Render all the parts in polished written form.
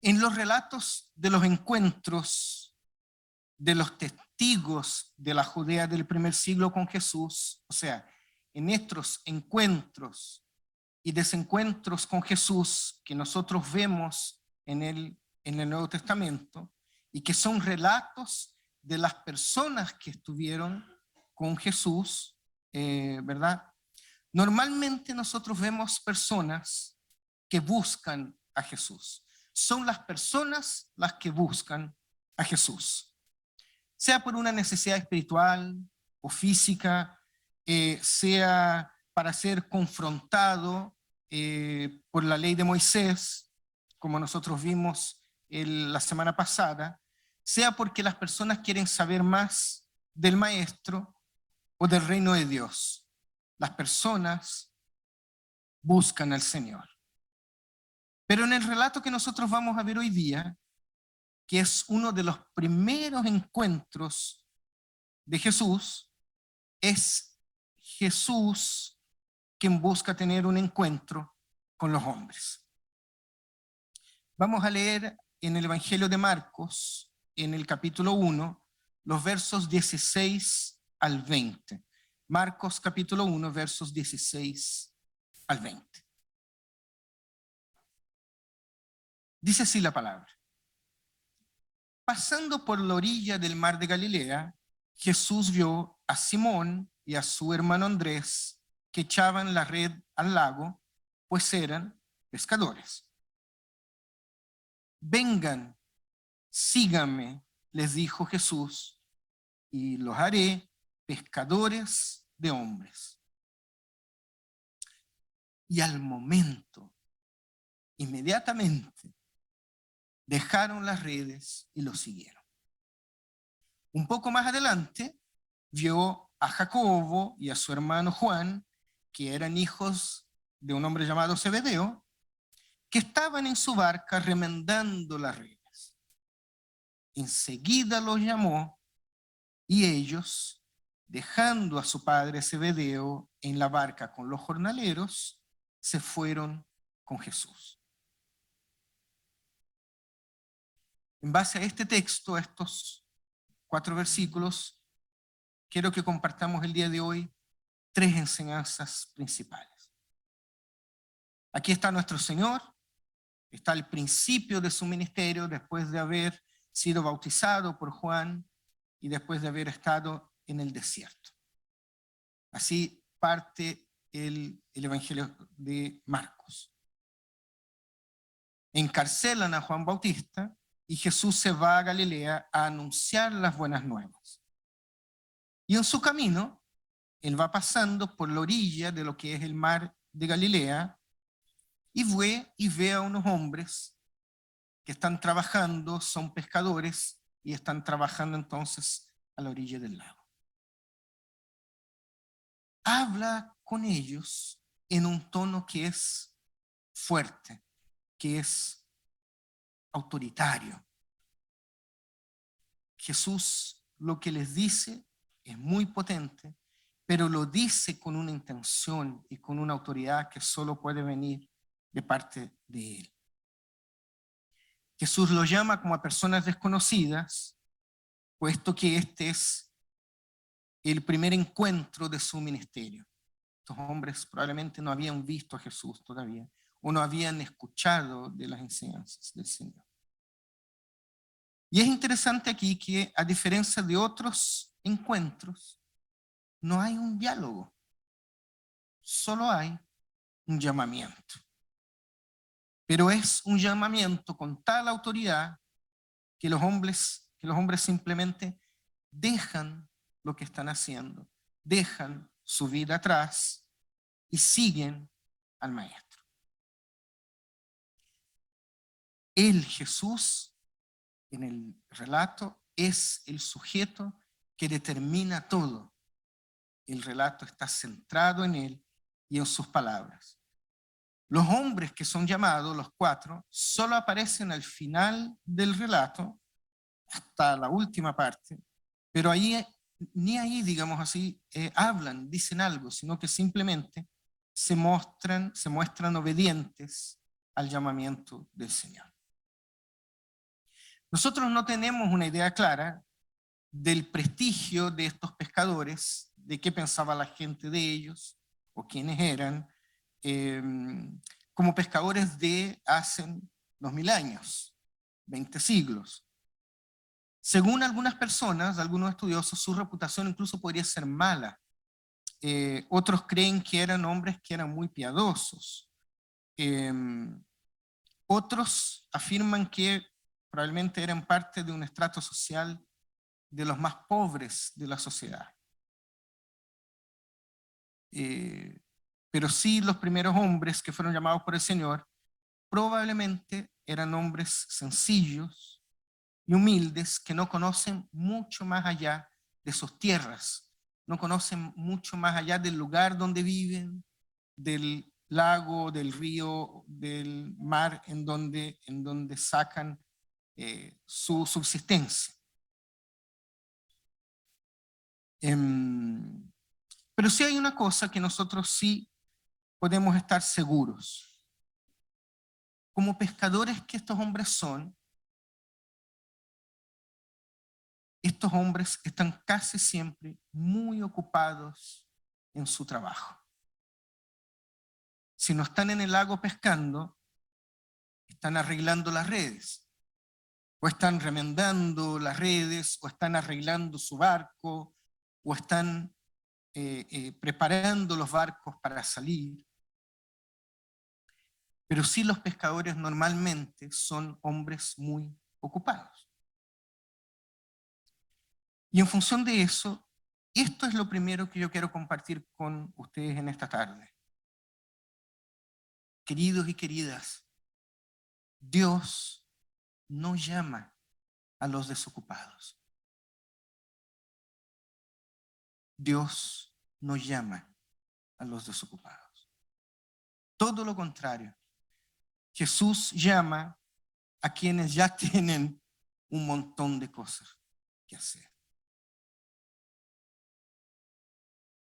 En los relatos de los encuentros de los testigos de la Judea del primer siglo con Jesús, o sea, en estos encuentros y desencuentros con Jesús que nosotros vemos en el Nuevo Testamento y que son relatos de las personas que estuvieron con Jesús, ¿verdad? Normalmente nosotros vemos personas que buscan a Jesús. Son las personas las que buscan a Jesús, sea por una necesidad espiritual o física, sea para ser confrontado por la ley de Moisés, como nosotros vimos la semana pasada, sea porque las personas quieren saber más del Maestro o del reino de Dios. Las personas buscan al Señor. Pero en el relato que nosotros vamos a ver hoy día, que es uno de los primeros encuentros de Jesús, es Jesús quien busca tener un encuentro con los hombres. Vamos a leer en el Evangelio de Marcos, en el capítulo 1, los versos 16 al 20. Marcos capítulo 1, versos 16 al 20. Dice así la palabra. Pasando por la orilla del mar de Galilea, Jesús vio a Simón y a su hermano Andrés que echaban la red al lago, pues eran pescadores. Vengan, síganme, les dijo Jesús, y los haré pescadores de hombres. Y al momento, inmediatamente, dejaron las redes y los siguieron. Un poco más adelante, vio a Jacobo y a su hermano Juan, que eran hijos de un hombre llamado Zebedeo, que estaban en su barca remendando las redes. Enseguida los llamó y ellos, dejando a su padre Zebedeo en la barca con los jornaleros, se fueron con Jesús. En base a este texto, a estos 4 versículos, quiero que compartamos el día de hoy 3 enseñanzas principales. Aquí está nuestro Señor, está el principio de su ministerio después de haber sido bautizado por Juan y después de haber estado en el desierto. Así parte el Evangelio de Marcos. Encarcelan a Juan Bautista y Jesús se va a Galilea a anunciar las buenas nuevas. Y en su camino, él va pasando por la orilla de lo que es el mar de Galilea y ve a unos hombres que están trabajando, son pescadores y están trabajando entonces a la orilla del lago. Habla con ellos en un tono que es fuerte, que es autoritario. Jesús lo que les dice es muy potente, pero lo dice con una intención y con una autoridad que solo puede venir de parte de él. Jesús los llama como a personas desconocidas, puesto que este es el primer encuentro de su ministerio. Estos hombres probablemente no habían visto a Jesús todavía, o no habían escuchado de las enseñanzas del Señor. Y es interesante aquí que, a diferencia de otros encuentros, no hay un diálogo, solo hay un llamamiento. Pero es un llamamiento con tal autoridad que los hombres simplemente dejan lo que están haciendo, dejan su vida atrás y siguen al Maestro. Él, Jesús, en el relato, es el sujeto que determina todo. El relato está centrado en él y en sus palabras. Los hombres que son llamados, los 4, solo aparecen al final del relato, hasta la última parte, pero ahí, ni ahí, digamos así, hablan, dicen algo, sino que simplemente se muestran obedientes al llamamiento del Señor. Nosotros no tenemos una idea clara del prestigio de estos pescadores, de qué pensaba la gente de ellos, o quiénes eran, eh, como pescadores de hace 2000 años, 20 siglos. Según algunas personas, algunos estudiosos, su reputación incluso podría ser mala. Otros creen que eran hombres que eran muy piadosos. Otros afirman que probablemente eran parte de un estrato social de los más pobres de la sociedad. Pero sí, los primeros hombres que fueron llamados por el Señor probablemente eran hombres sencillos y humildes que no conocen mucho más allá de sus tierras, no conocen mucho más allá del lugar donde viven, del lago, del río, del mar en donde sacan su subsistencia. Pero sí hay una cosa que nosotros sí podemos estar seguros. Como pescadores que estos hombres son, estos hombres están casi siempre muy ocupados en su trabajo. Si no están en el lago pescando, están arreglando las redes, o están remendando las redes, o están arreglando su barco, o están preparando los barcos para salir. Pero sí, los pescadores normalmente son hombres muy ocupados. Y en función de eso, esto es lo primero que yo quiero compartir con ustedes en esta tarde. Queridos y queridas, Dios no llama a los desocupados. Dios no llama a los desocupados. Todo lo contrario. Jesús llama a quienes ya tienen un montón de cosas que hacer.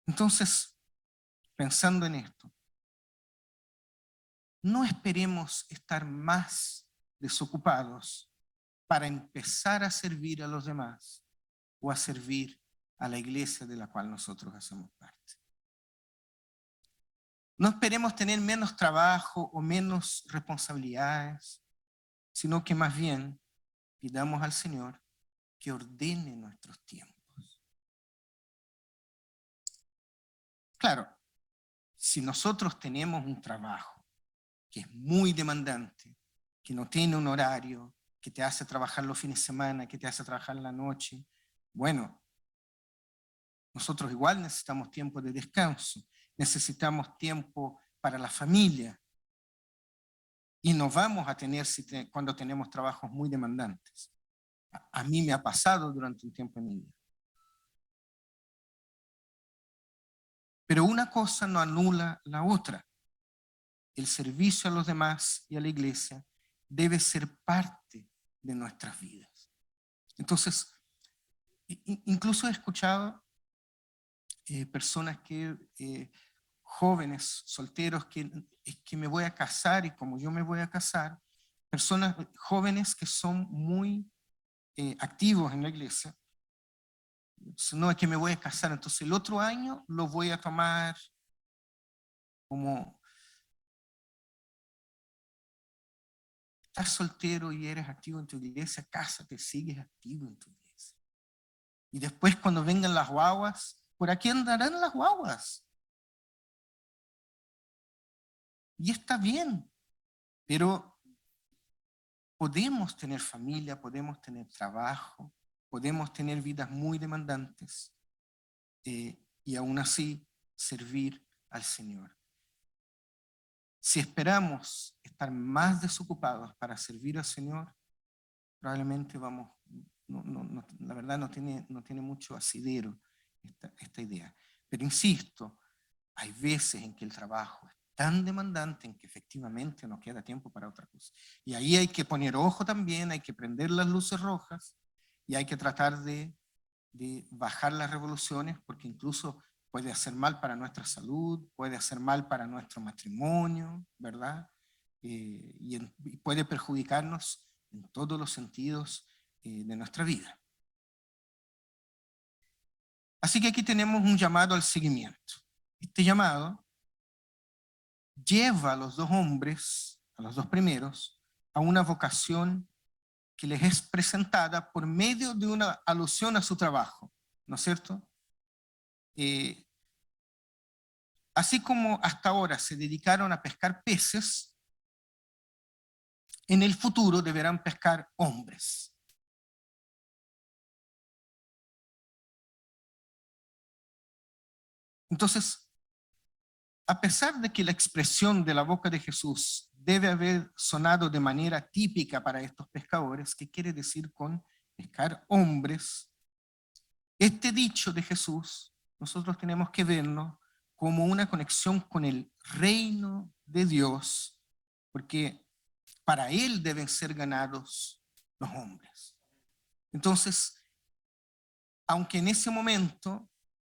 Entonces, pensando en esto, no esperemos estar más desocupados para empezar a servir a los demás o a servir a la iglesia de la cual nosotros hacemos parte. No esperemos tener menos trabajo o menos responsabilidades, sino que más bien pidamos al Señor que ordene nuestros tiempos. Claro, si nosotros tenemos un trabajo que es muy demandante, que no tiene un horario, que te hace trabajar los fines de semana, que te hace trabajar la noche, bueno, nosotros igual necesitamos tiempo de descanso, necesitamos tiempo para la familia, y nos vamos a tener cuando tenemos trabajos muy demandantes. A mí me ha pasado durante un tiempo en mi vida. Pero una cosa no anula la otra. El servicio a los demás y a la iglesia debe ser parte de nuestras vidas. Entonces, incluso he escuchado personas jóvenes, solteros, que me voy a casar, y como yo me voy a casar, personas jóvenes que son muy activos en la iglesia. No, es que me voy a casar, entonces el otro año lo voy a tomar como... Estás soltero y eres activo en tu iglesia, cásate, sigues activo en tu iglesia. Y después cuando vengan las guaguas, por aquí andarán las guaguas. Y está bien, pero podemos tener familia, podemos tener trabajo, podemos tener vidas muy demandantes y aún así servir al Señor. Si esperamos estar más desocupados para servir al Señor, probablemente la verdad no tiene mucho asidero esta idea. Pero insisto, hay veces en que el trabajo es tan demandante en que efectivamente no queda tiempo para otra cosa. Y ahí hay que poner ojo también, hay que prender las luces rojas y hay que tratar de bajar las revoluciones, porque incluso puede hacer mal para nuestra salud, puede hacer mal para nuestro matrimonio, ¿verdad? Y puede perjudicarnos en todos los sentidos de nuestra vida. Así que aquí tenemos un llamado al seguimiento. Este llamado lleva a los dos hombres, a los dos primeros, a una vocación que les es presentada por medio de una alusión a su trabajo, ¿no es cierto? Así como hasta ahora se dedicaron a pescar peces, en el futuro deberán pescar hombres. Entonces, a pesar de que la expresión de la boca de Jesús debe haber sonado de manera típica para estos pescadores, ¿qué quiere decir con pescar hombres? Este dicho de Jesús, nosotros tenemos que verlo como una conexión con el reino de Dios, porque para Él deben ser ganados los hombres. Entonces, aunque en ese momento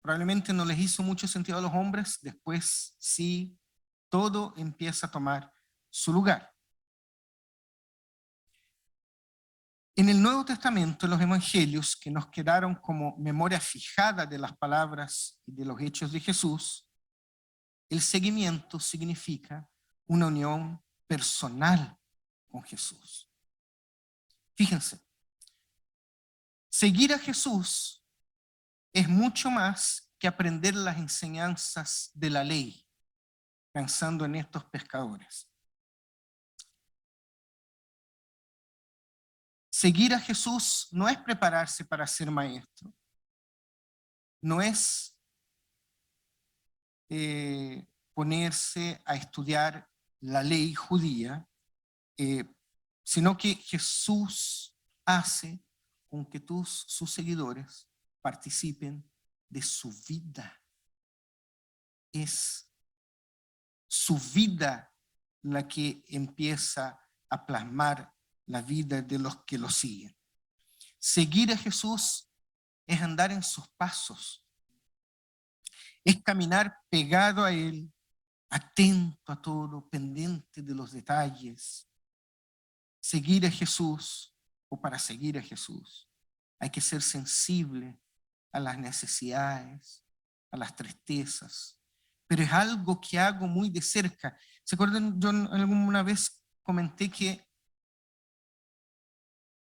probablemente no les hizo mucho sentido a los hombres, después sí, todo empieza a tomar su lugar. En el Nuevo Testamento, en los evangelios que nos quedaron como memoria fijada de las palabras y de los hechos de Jesús, el seguimiento significa una unión personal con Jesús. Fíjense, seguir a Jesús es mucho más que aprender las enseñanzas de la ley, pensando en estos pescadores. Seguir a Jesús no es prepararse para ser maestro, no es ponerse a estudiar la ley judía, sino que Jesús hace con que sus seguidores participen de su vida. Es su vida la que empieza a plasmar la vida de los que lo siguen. Seguir a Jesús es andar en sus pasos, es caminar pegado a Él, atento a todo, pendiente de los detalles. Seguir a Jesús, o para seguir a Jesús, hay que ser sensible a las necesidades, a las tristezas, pero es algo que hago muy de cerca. ¿Se acuerdan? Yo alguna vez comenté que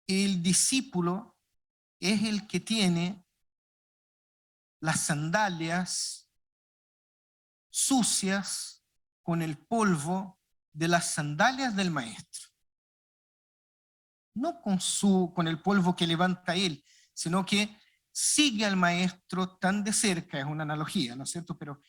el discípulo es el que tiene las sandalias sucias con el polvo de las sandalias del maestro. No con el polvo que levanta él, sino que sigue al maestro tan de cerca, es una analogía, ¿no es cierto? Pero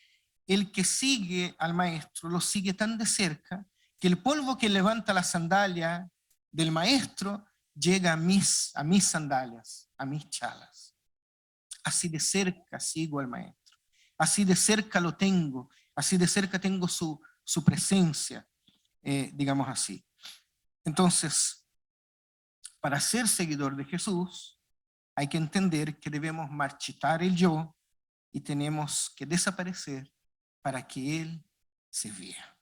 el que sigue al maestro lo sigue tan de cerca que el polvo que levanta la sandalia del maestro llega a mis sandalias, a mis chalas. Así de cerca sigo al maestro, así de cerca lo tengo, así de cerca tengo su presencia, digamos así. Entonces, para ser seguidor de Jesús, hay que entender que debemos marchitar el yo y tenemos que desaparecer para que Él se vea.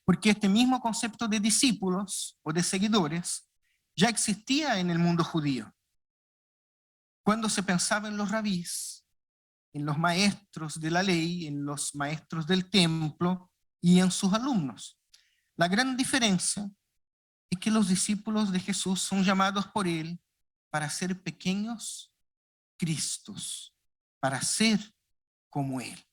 Porque este mismo concepto de discípulos o de seguidores ya existía en el mundo judío. Cuando se pensaba en los rabís, en los maestros de la ley, en los maestros del templo y en sus alumnos. La gran diferencia es que los discípulos de Jesús son llamados por Él para ser pequeños Cristos, para ser como Él.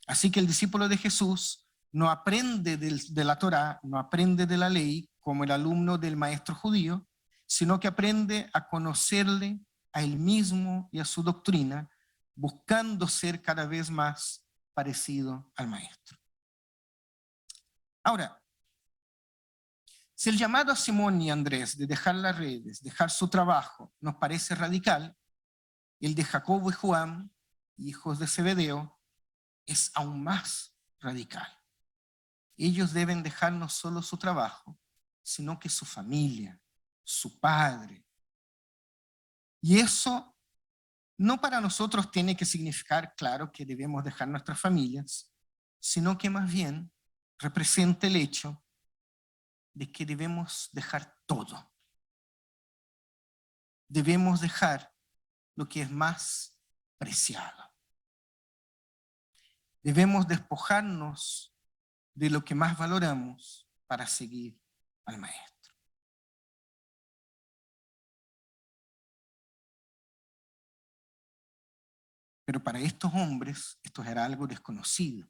Así que el discípulo de Jesús no aprende de la Torá, no aprende de la ley como el alumno del maestro judío, sino que aprende a conocerle a Él mismo y a su doctrina, buscando ser cada vez más parecido al maestro. Ahora, si el llamado a Simón y Andrés de dejar las redes, dejar su trabajo, nos parece radical, el de Jacobo y Juan, hijos de Zebedeo, es aún más radical. Ellos deben dejar no solo su trabajo, sino que su familia, su padre. Y eso no para nosotros tiene que significar, claro, que debemos dejar nuestras familias, sino que más bien representa el hecho de que debemos dejar todo. Debemos dejar lo que es más preciado. Debemos despojarnos de lo que más valoramos para seguir al Maestro. Pero para estos hombres esto era algo desconocido.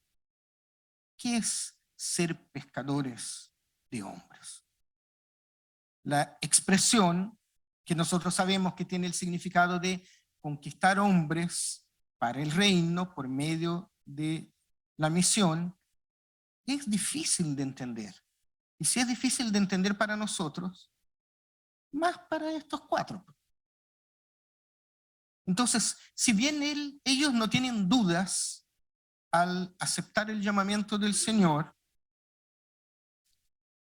¿Qué es ser pescadores de hombres? La expresión que nosotros sabemos que tiene el significado de conquistar hombres para el reino por medio de la misión, es difícil de entender. Y si es difícil de entender para nosotros, más para estos cuatro. Entonces, si bien ellos no tienen dudas al aceptar el llamamiento del Señor,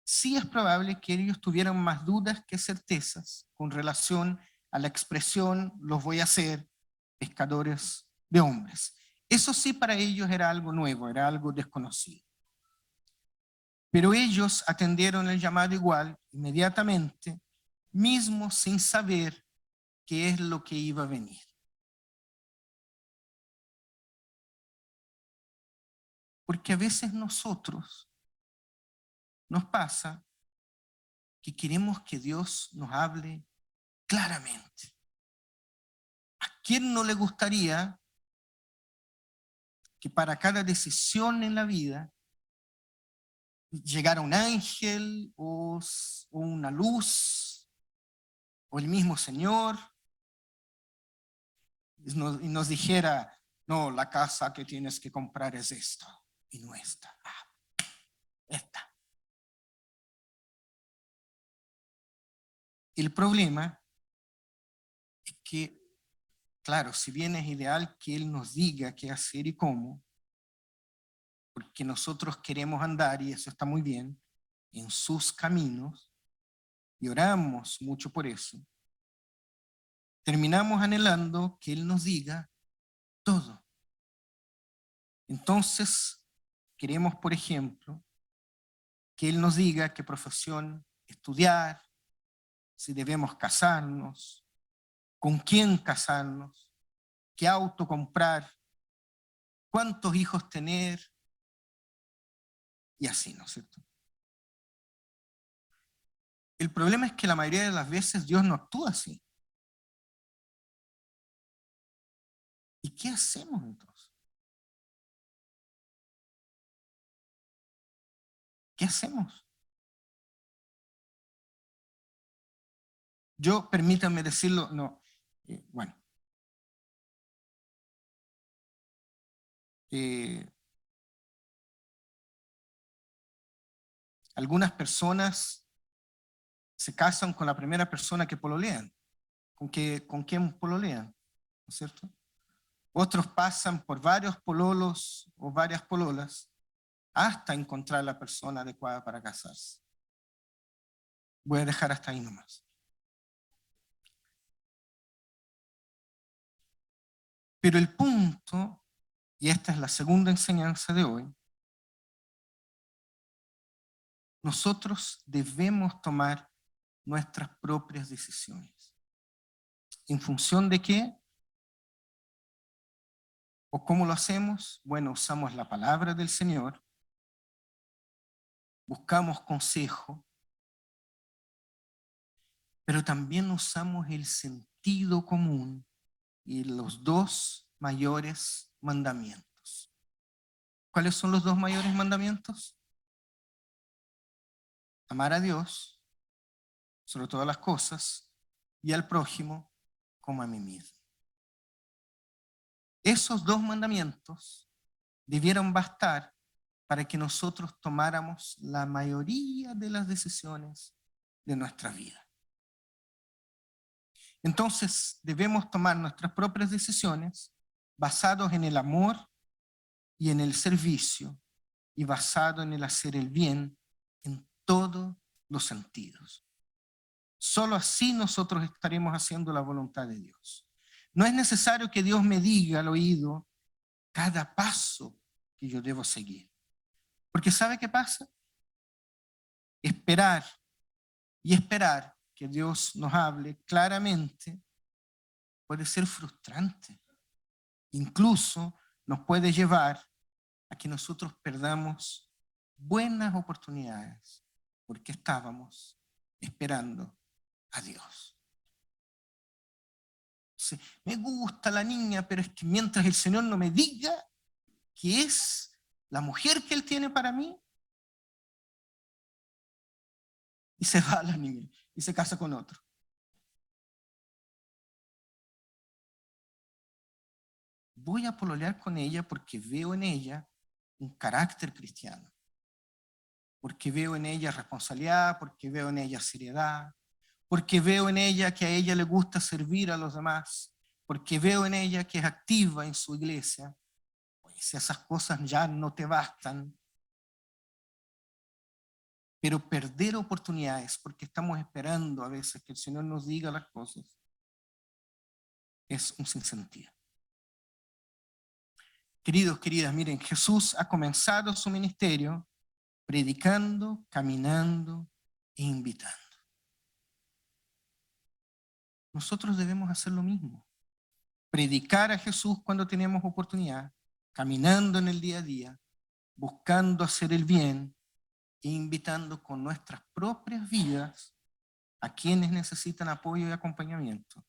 sí es probable que ellos tuvieran más dudas que certezas con relación a la expresión los voy a hacer pescadores de hombres. Eso sí para ellos era algo nuevo, era algo desconocido. Pero ellos atendieron el llamado igual, inmediatamente, mismo sin saber qué es lo que iba a venir. Porque a veces nosotros nos pasa que queremos que Dios nos hable claramente. ¿A quién no le gustaría que para cada decisión en la vida llegara un ángel o una luz o el mismo Señor y nos dijera, no, la casa que tienes que comprar es esto y no esta? Esta. El problema es que, claro, si bien es ideal que Él nos diga qué hacer y cómo, porque nosotros queremos andar, y eso está muy bien, en sus caminos, y oramos mucho por eso, terminamos anhelando que Él nos diga todo. Entonces, queremos, por ejemplo, que Él nos diga qué profesión estudiar, si debemos casarnos, con quién casarnos, qué auto comprar, cuántos hijos tener, y así, ¿no es cierto? El problema es que la mayoría de las veces Dios no actúa así. ¿Y qué hacemos entonces? ¿Qué hacemos? Yo, permítanme decirlo, no, bueno, algunas personas se casan con la primera persona que pololean, con quien pololean, ¿no es cierto? Otros pasan por varios pololos o varias pololas hasta encontrar la persona adecuada para casarse. Voy a dejar hasta ahí nomás. Pero el punto, y esta es la segunda enseñanza de hoy, nosotros debemos tomar nuestras propias decisiones. ¿En función de qué? ¿O cómo lo hacemos? Bueno, usamos la palabra del Señor, buscamos consejo, pero también usamos el sentido común y los dos mayores mandamientos. ¿Cuáles son los dos mayores mandamientos? Amar a Dios sobre todas las cosas y al prójimo como a mí mismo. Esos dos mandamientos debieron bastar para que nosotros tomáramos la mayoría de las decisiones de nuestra vida. Entonces debemos tomar nuestras propias decisiones basados en el amor y en el servicio y basado en el hacer el bien en todos los sentidos. Solo así nosotros estaremos haciendo la voluntad de Dios. No es necesario que Dios me diga al oído cada paso que yo debo seguir. Porque ¿sabe qué pasa? esperar y esperar que Dios nos hable claramente puede ser frustrante. Incluso nos puede llevar a que nosotros perdamos buenas oportunidades porque estábamos esperando a Dios. Sí, me gusta la niña, pero es que mientras el Señor no me diga que es la mujer que Él tiene para mí, y se va la niña y se casa con otro. Voy a pololear con ella porque veo en ella un carácter cristiano, porque veo en ella responsabilidad, porque veo en ella seriedad, porque veo en ella que a ella le gusta servir a los demás, porque veo en ella que es activa en su iglesia. Pues si esas cosas ya no te bastan, pero perder oportunidades porque estamos esperando a veces que el Señor nos diga las cosas es un sinsentido. Queridos, queridas, miren, Jesús ha comenzado su ministerio predicando, caminando e invitando. Nosotros debemos hacer lo mismo. Predicar a Jesús cuando tenemos oportunidad, caminando en el día a día, buscando hacer el bien e invitando con nuestras propias vidas a quienes necesitan apoyo y acompañamiento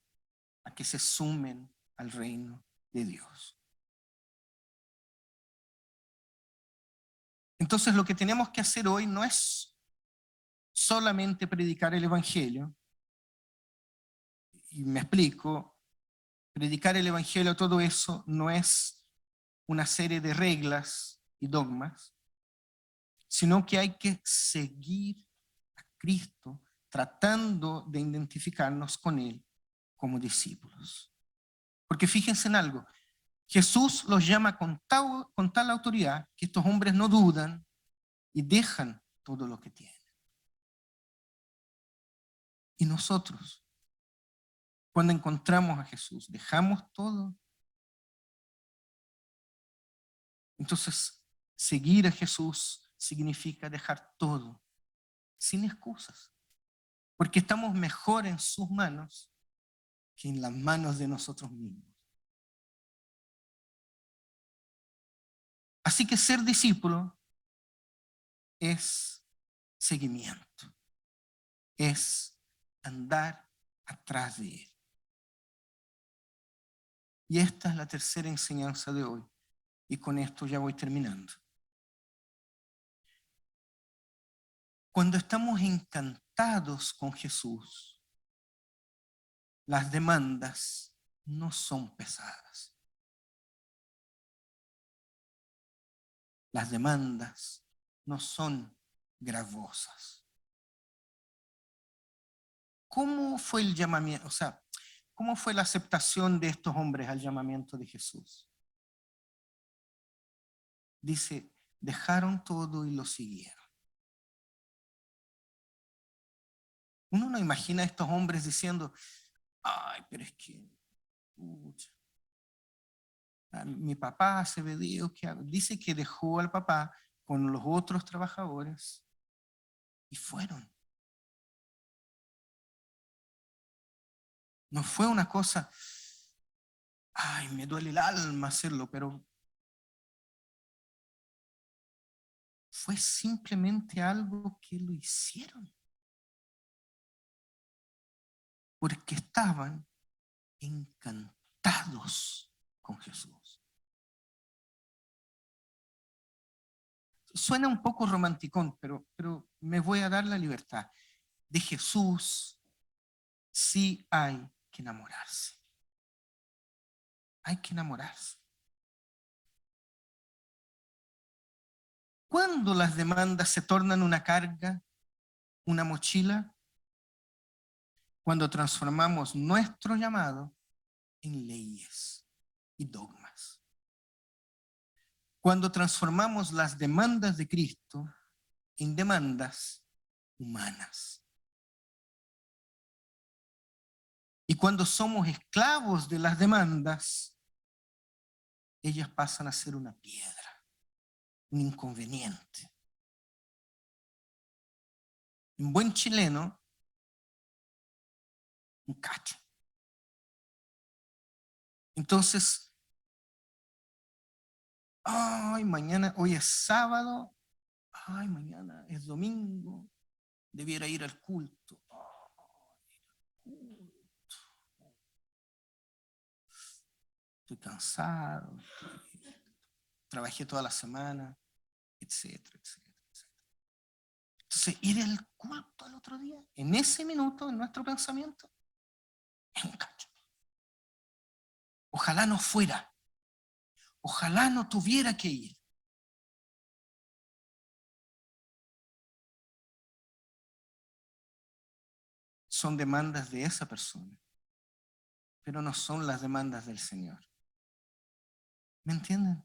a que se sumen al reino de Dios. Entonces lo que tenemos que hacer hoy no es solamente predicar el Evangelio, y me explico, predicar el Evangelio, todo eso no es una serie de reglas y dogmas, sino que hay que seguir a Cristo tratando de identificarnos con Él como discípulos. Porque fíjense en algo, Jesús los llama con tal autoridad que estos hombres no dudan y dejan todo lo que tienen. Y nosotros, cuando encontramos a Jesús, dejamos todo. Entonces, seguir a Jesús significa dejar todo, sin excusas, porque estamos mejor en sus manos que en las manos de nosotros mismos. Así que ser discípulo es seguimiento, es andar atrás de Él. Y esta es la tercera enseñanza de hoy. Y con esto ya voy terminando. Cuando estamos encantados con Jesús, las demandas no son pesadas. Las demandas no son gravosas. ¿Cómo fue el llamamiento? O sea, ¿cómo fue la aceptación de estos hombres al llamamiento de Jesús? Dice, dejaron todo y lo siguieron. Uno no imagina a estos hombres diciendo, ay, pero es que, pucha, mi papá se ve Dios que dice que dejó al papá con los otros trabajadores y fueron. No fue una cosa, ay, me duele el alma hacerlo, pero fue simplemente algo que lo hicieron. Porque estaban encantados con Jesús. Suena un poco romanticón, pero me voy a dar la libertad. De Jesús sí hay que enamorarse. Hay que enamorarse. ¿Cuándo las demandas se tornan una carga, una mochila? Cuando transformamos nuestro llamado en leyes y dogmas. Cuando transformamos las demandas de Cristo en demandas humanas. Y cuando somos esclavos de las demandas, ellas pasan a ser una piedra, un inconveniente. En buen chileno, un cacho. Entonces, ay, mañana, hoy es sábado, ay, mañana es domingo, debiera ir al culto. Ay, estoy cansado, trabajé toda la semana, etcétera, etcétera, etcétera. Entonces, ir al culto al otro día, en ese minuto, en nuestro pensamiento, es un cacho. Ojalá no fuera, ojalá no tuviera que ir. Son demandas de esa persona, pero no son las demandas del Señor. ¿Me entienden?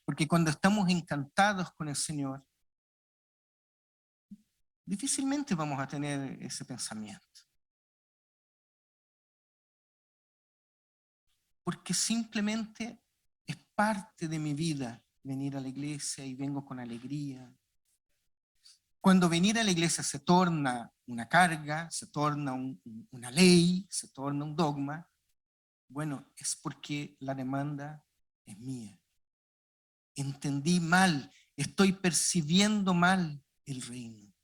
Porque cuando estamos encantados con el Señor, difícilmente vamos a tener ese pensamiento. Porque simplemente es parte de mi vida venir a la iglesia y vengo con alegría. Cuando venir a la iglesia se torna una carga, se torna una ley, se torna un dogma, bueno, es porque la demanda es mía. Entendí mal, estoy percibiendo mal el reino.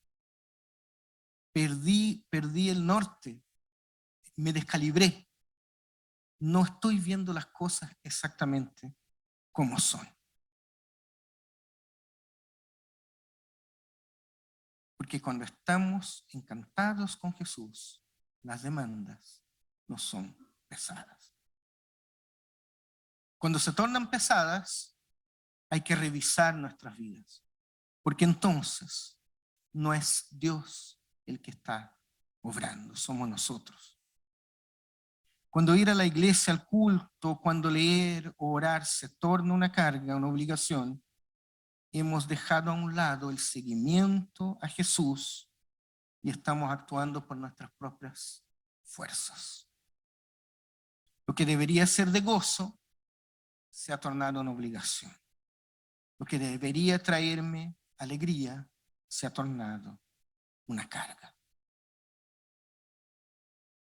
Perdí el norte, me descalibré. No estoy viendo las cosas exactamente como son. Porque cuando estamos encantados con Jesús, las demandas no son pesadas. Cuando se tornan pesadas, hay que revisar nuestras vidas. Porque entonces no es Dios el que está obrando, somos nosotros. Cuando ir a la iglesia, al culto, cuando leer o orar se torna una carga, una obligación, hemos dejado a un lado el seguimiento a Jesús y estamos actuando por nuestras propias fuerzas. Lo que debería ser de gozo se ha tornado una obligación. Lo que debería traerme alegría se ha tornado una carga.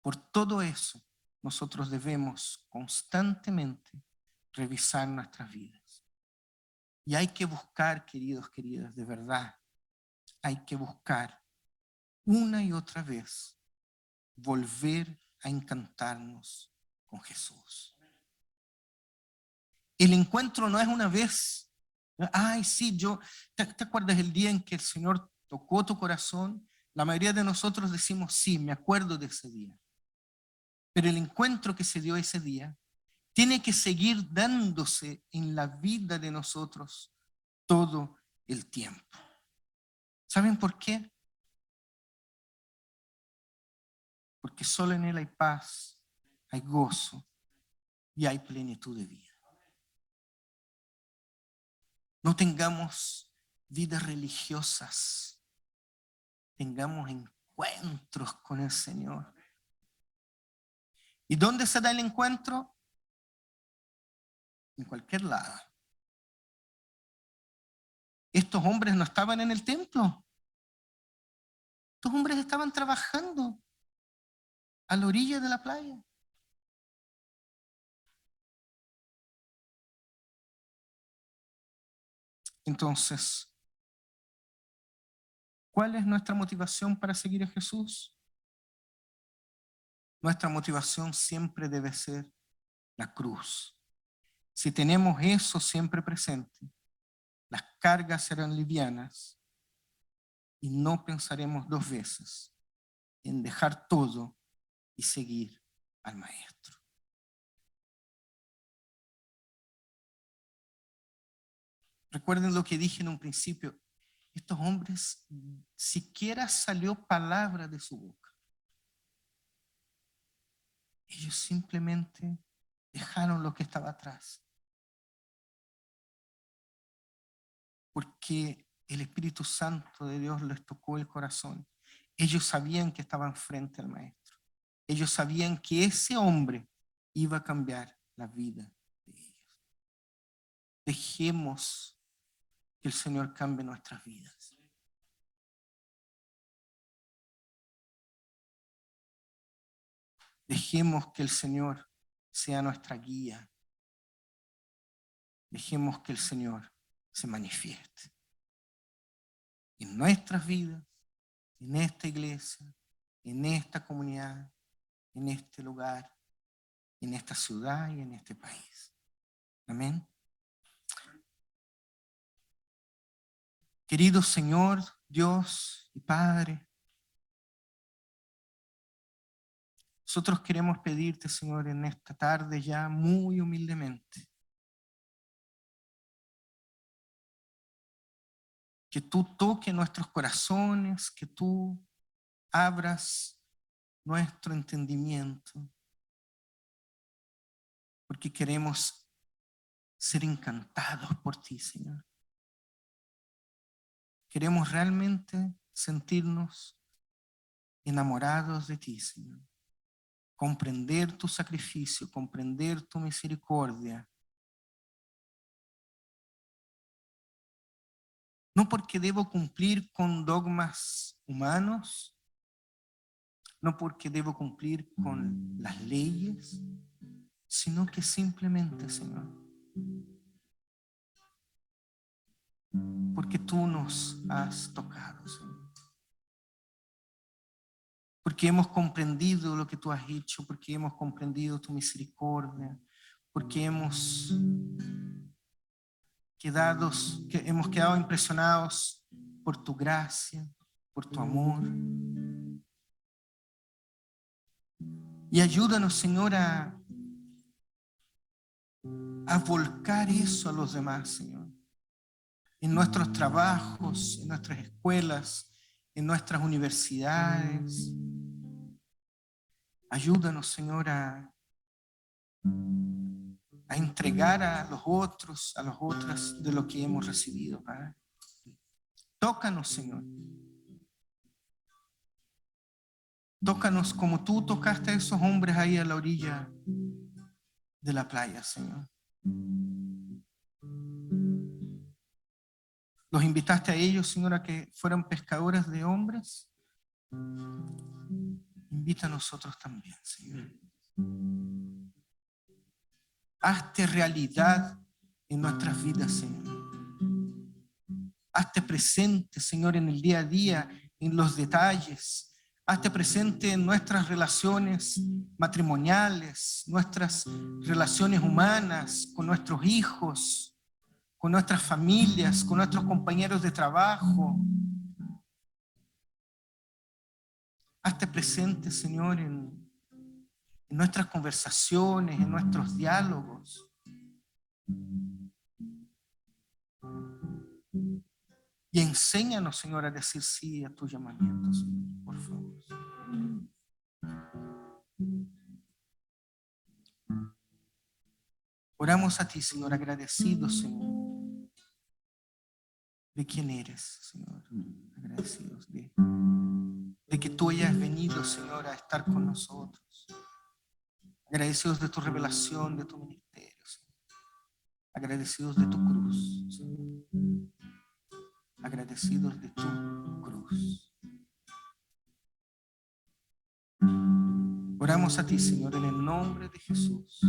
Por todo eso, nosotros debemos constantemente revisar nuestras vidas. Y hay que buscar, queridos, queridas, de verdad, hay que buscar una y otra vez volver a encantarnos con Jesús. El encuentro no es una vez. Ay, sí, ¿te acuerdas el día en que el Señor tocó tu corazón? La mayoría de nosotros decimos, sí, me acuerdo de ese día. Pero el encuentro que se dio ese día tiene que seguir dándose en la vida de nosotros todo el tiempo. ¿Saben por qué? Porque solo en Él hay paz, hay gozo y hay plenitud de vida. No tengamos vidas religiosas, tengamos encuentros con el Señor. ¿Y dónde se da el encuentro? En cualquier lado. Estos hombres no estaban en el templo. Estos hombres estaban trabajando a la orilla de la playa. Entonces, ¿cuál es nuestra motivación para seguir a Jesús? Nuestra motivación siempre debe ser la cruz. Si tenemos eso siempre presente, las cargas serán livianas y no pensaremos dos veces en dejar todo y seguir al Maestro. Recuerden lo que dije en un principio, estos hombres siquiera salió palabra de su boca. Ellos simplemente dejaron lo que estaba atrás. Porque el Espíritu Santo de Dios les tocó el corazón. Ellos sabían que estaban frente al Maestro. Ellos sabían que ese hombre iba a cambiar la vida de ellos. Dejemos que el Señor cambie nuestras vidas. Dejemos que el Señor sea nuestra guía. Dejemos que el Señor se manifieste en nuestras vidas, en esta iglesia, en esta comunidad, en este lugar, en esta ciudad y en este país. Amén. Querido Señor, Dios y Padre, nosotros queremos pedirte, Señor, en esta tarde ya muy humildemente, que tú toques nuestros corazones, que tú abras nuestro entendimiento, porque queremos ser encantados por ti, Señor. Queremos realmente sentirnos enamorados de ti, Señor. Comprender tu sacrificio, comprender tu misericordia. No porque debo cumplir con dogmas humanos, no porque debo cumplir con las leyes, sino que simplemente, Señor, porque tú nos has tocado, Señor. Porque hemos comprendido lo que tú has hecho, porque hemos comprendido tu misericordia, porque hemos quedado impresionados por tu gracia, por tu amor. Y ayúdanos, Señor, a volcar eso a los demás, Señor. En nuestros trabajos, en nuestras escuelas, en nuestras universidades. Ayúdanos, Señor, a entregar a los otros, a las otras de lo que hemos recibido, Padre. Tócanos, Señor. Tócanos como tú tocaste a esos hombres ahí a la orilla de la playa, Señor. Los invitaste a ellos, Señor, a que fueran pescadores de hombres. Invita a nosotros también, Señor. Hazte realidad en nuestras vidas, Señor. Hazte presente, Señor, en el día a día, en los detalles. Hazte presente en nuestras relaciones matrimoniales, nuestras relaciones humanas, con nuestros hijos, con nuestras familias, con nuestros compañeros de trabajo. Hazte presente, Señor, en nuestras conversaciones, en nuestros diálogos. Y enséñanos, Señor, a decir sí a tu llamamiento, Señor, por favor. Oramos a ti, Señor, agradecidos, Señor, de quién eres, Señor. Agradecidos de que tú hayas venido, Señor, a estar con nosotros. Agradecidos de tu revelación, de tu ministerio, Señor. Agradecidos de tu cruz, Señor. Agradecidos de tu cruz. Oramos a ti, Señor, en el nombre de Jesús.